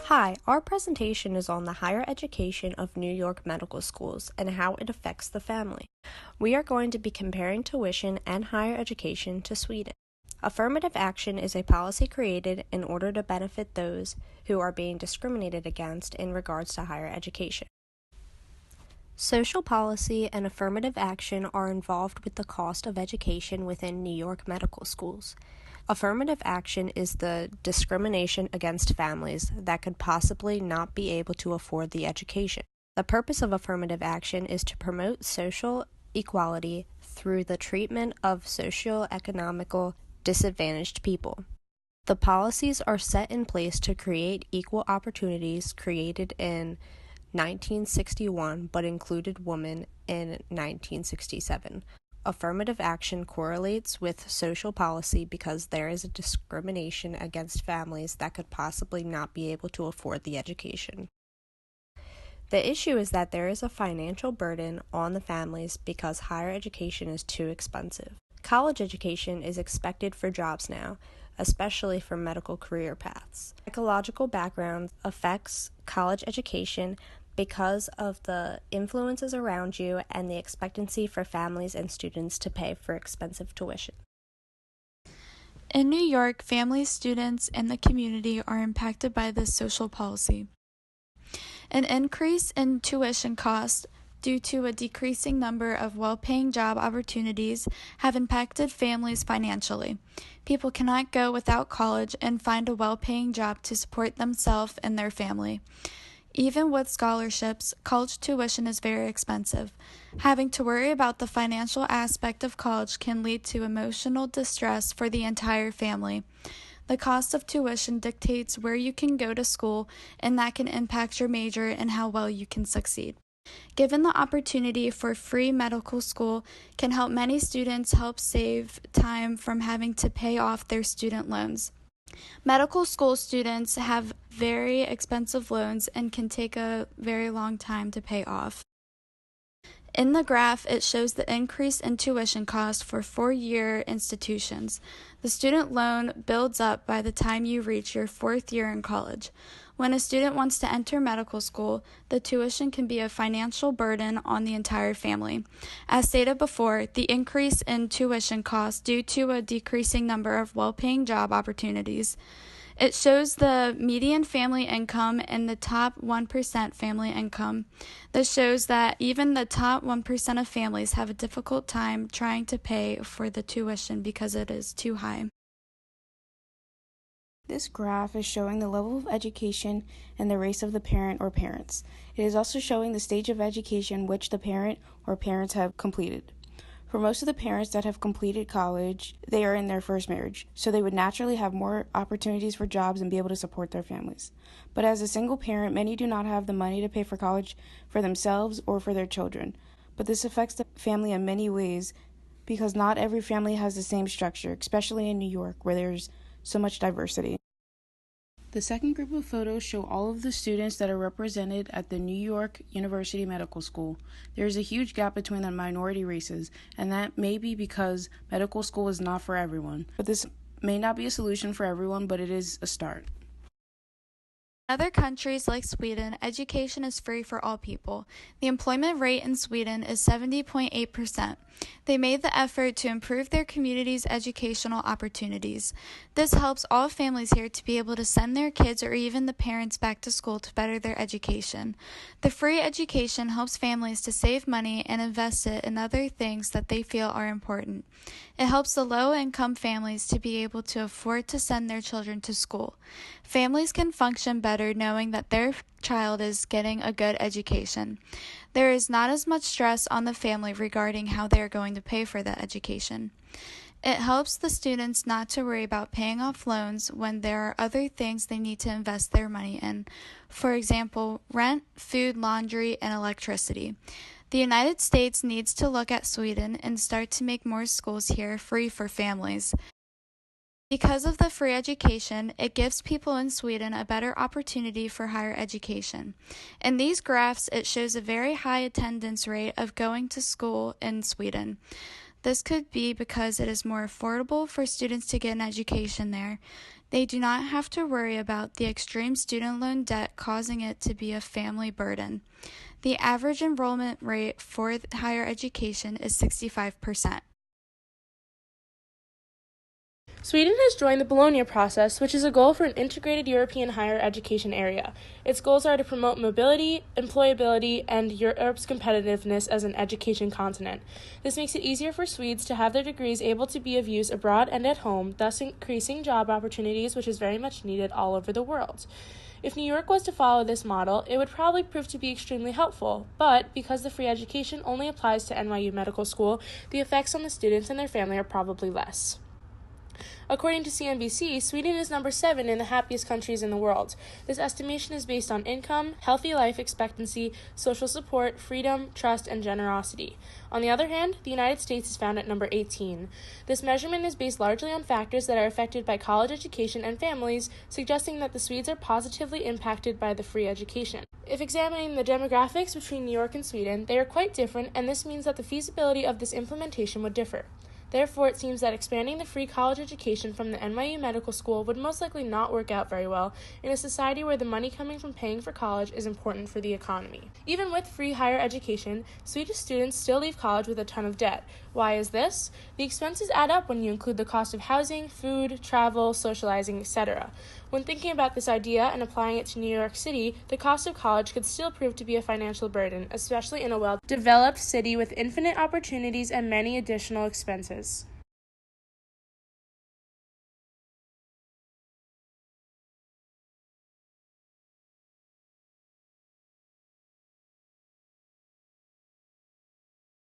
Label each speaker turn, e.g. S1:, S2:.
S1: Hi, our presentation is on the higher education of New York medical schools and how it affects the family. We are going to be comparing tuition and higher education to Sweden. Affirmative action is a policy created in order to benefit those who are being discriminated against in regards to higher education. Social policy and affirmative action are involved with the cost of education within New York medical schools. Affirmative action is the discrimination against families that could possibly not be able to afford the education. The purpose of affirmative action is to promote social equality through the treatment of socio-economical disadvantaged people. The policies are set in place to create equal opportunities created in 1961 but included women in 1967. Affirmative action correlates with social policy because there is a discrimination against families that could possibly not be able to afford the education. The issue is that there is a financial burden on the families because higher education is too expensive. College education is expected for jobs now, especially for medical career paths. Psychological background affects college education because of the influences around you and the expectancy for families and students to pay for expensive tuition.
S2: In New York, families, students, and the community are impacted by this social policy. An increase in tuition costs due to a decreasing number of well-paying job opportunities have impacted families financially. People cannot go without college and find a well-paying job to support themselves and their family. Even with scholarships, college tuition is very expensive. Having to worry about the financial aspect of college can lead to emotional distress for the entire family. The cost of tuition dictates where you can go to school, and that can impact your major and how well you can succeed. Given the opportunity for free medical school can help many students help save time from having to pay off their student loans. Medical school students have very expensive loans and can take a very long time to pay off. In the graph, it shows the increase in tuition cost for four-year institutions. The student loan builds up by the time you reach your fourth year in college. When a student wants to enter medical school, the tuition can be a financial burden on the entire family. As stated before, the increase in tuition costs due to a decreasing number of well-paying job opportunities. It shows the median family income and the top 1% family income. This shows that even the top 1% of families have a difficult time trying to pay for the tuition because it is too high.
S3: This graph is showing the level of education and the race of the parent or parents. It is also showing the stage of education which the parent or parents have completed. For most of the parents that have completed college, they are in their first marriage, so they would naturally have more opportunities for jobs and be able to support their families. But as a single parent, many do not have the money to pay for college for themselves or for their children. But this affects the family in many ways because not every family has the same structure, especially in New York where there's so much diversity. The second group of photos show all of the students that are represented at the New York University Medical School. There is a huge gap between the minority races, and that may be because medical school is not for everyone. But this may not be a solution for everyone, but it is a start.
S2: In other countries like Sweden, education is free for all people. The employment rate in Sweden is 70.8%. They made the effort to improve their community's educational opportunities. This helps all families here to be able to send their kids or even the parents back to school to better their education. The free education helps families to save money and invest it in other things that they feel are important. It helps the low-income families to be able to afford to send their children to school. Families can function better knowing that their child is getting a good education. There is not as much stress on the family regarding how they are going to pay for that education. It helps the students not to worry about paying off loans when there are other things they need to invest their money in. For example, rent, food, laundry, and electricity. The United States needs to look at Sweden and start to make more schools here free for families. Because of the free education, it gives people in Sweden a better opportunity for higher education. In these graphs, it shows a very high attendance rate of going to school in Sweden. This could be because it is more affordable for students to get an education there. They do not have to worry about the extreme student loan debt causing it to be a family burden. The average enrollment rate for higher education is 65%.
S4: Sweden has joined the Bologna process, which is a goal for an integrated European higher education area. Its goals are to promote mobility, employability, and Europe's competitiveness as an education continent. This makes it easier for Swedes to have their degrees able to be of use abroad and at home, thus increasing job opportunities, which is very much needed all over the world. If New York was to follow this model, it would probably prove to be extremely helpful, but because the free education only applies to NYU Medical School, the effects on the students and their family are probably less. According to CNBC, Sweden is number 7 in the happiest countries in the world. This estimation is based on income, healthy life expectancy, social support, freedom, trust, and generosity. On the other hand, the United States is found at number 18. This measurement is based largely on factors that are affected by college education and families, suggesting that the Swedes are positively impacted by the free education. If examining the demographics between New York and Sweden, they are quite different, and this means that the feasibility of this implementation would differ. Therefore, it seems that expanding the free college education from the NYU Medical School would most likely not work out very well in a society where the money coming from paying for college is important for the economy. Even with free higher education, Swedish students still leave college with a ton of debt. Why is this? The expenses add up when you include the cost of housing, food, travel, socializing, etc. When thinking about this idea and applying it to New York City, the cost of college could still prove to be a financial burden, especially in a well-developed city with infinite opportunities and many additional expenses.